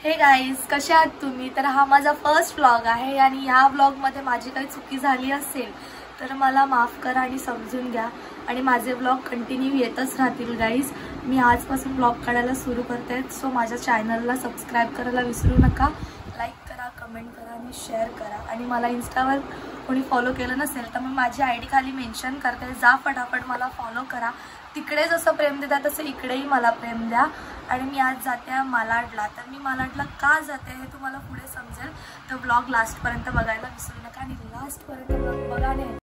हे गाईज, कसे आहात तुम्ही? तर हा माझा फर्स्ट व्लॉग आहे आणि या व्लॉगमध्ये माझी काही चुकी झाली असेल तर मला माफ करा आणि समजून घ्या आणि माझे व्लॉग कंटिन्यू येतच राहतील गाईज। मी आजपासून व्लॉग काढायला सुरू करते, सो माझ्या चॅनलला सबस्क्राईब करायला विसरू नका। लाईक करा, कमेंट करा आणि शेअर करा। आणि मला इंस्टावर कोणी फॉलो केलं नसेल तर मी माझी आयडी खाली मेन्शन करते, जा फटाफट मला फॉलो करा। तिकडे जसं प्रेम देता तसं इकडेही मला प्रेम द्या। आणि मी आज जाते मालाडला, तर मी मालाडला का जाते हे तुम्हाला पुढे समजेल, तर व्लॉग लास्टपर्यंत बघायला विसरू नका आणि लास्टपर्यंत व्लॉग बघा नाही।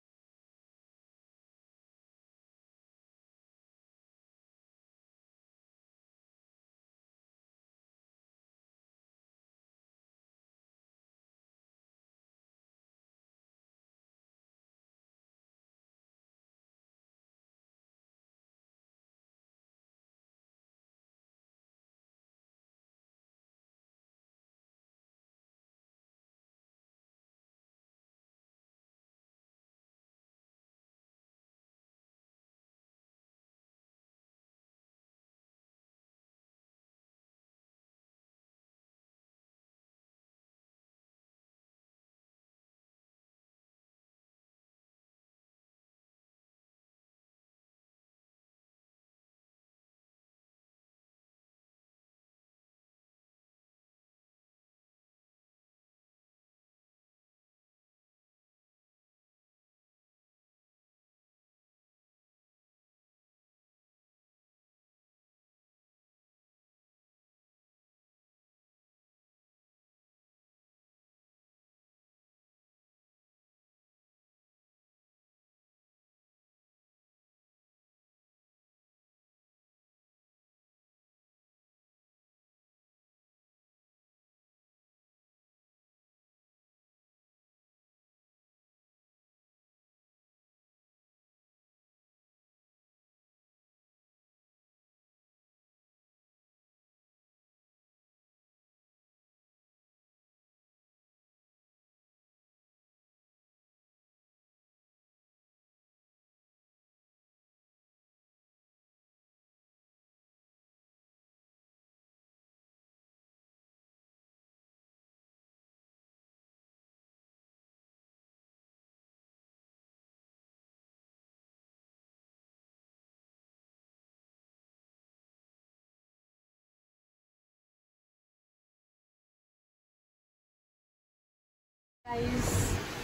गाईज,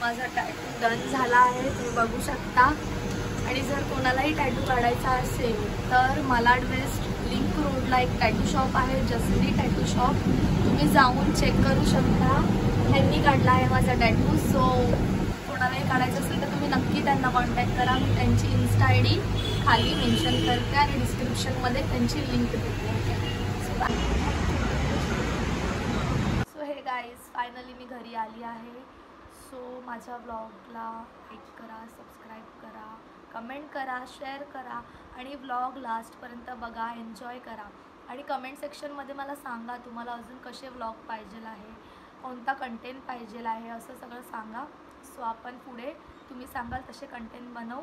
माझा टॅटू डन झाला आहे, तुम्ही बघू शकता। आणि जर कोणालाही टॅटू काढायचा असेल तर मालाड वेस्ट लिंक रोडला एक टॅटू शॉप आहे, जसली टॅटू शॉप, तुम्ही जाऊन चेक करू शकता। त्यांनी काढला आहे माझा टॅटू, सो कोणालाही काढायचं असेल तर तुम्ही नक्की त्यांना कॉन्टॅक्ट करा। मी त्यांची इन्स्टा आयडी खाली मेन्शन करते आणि डिस्क्रिप्शनमध्ये त्यांची लिंक देते। सो हे गाईज, फायनली मी घरी आली आहे। सो माझ्या व्लॉगला लाईक करा, सबस्क्राईब करा, कमेंट करा, शेअर करा आणि व्लॉग लास्टपर्यंत बघा, एन्जॉय करा। आणि कमेंट सेक्शनमध्ये मला सांगा तुम्हाला अजून कसे व्लॉग पाहिजे आहे, कोणता कंटेंट पाहिजे आहे, असं सगळं सांगा। सो आपण पुढे तुम्ही सांगाल तसे कंटेंट बनवू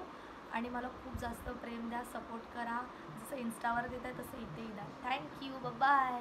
आणि मला खूप जास्त प्रेम द्या, सपोर्ट करा। जसं इंस्टावर देत आहे तसं इथेही द्या। Thank you, bye.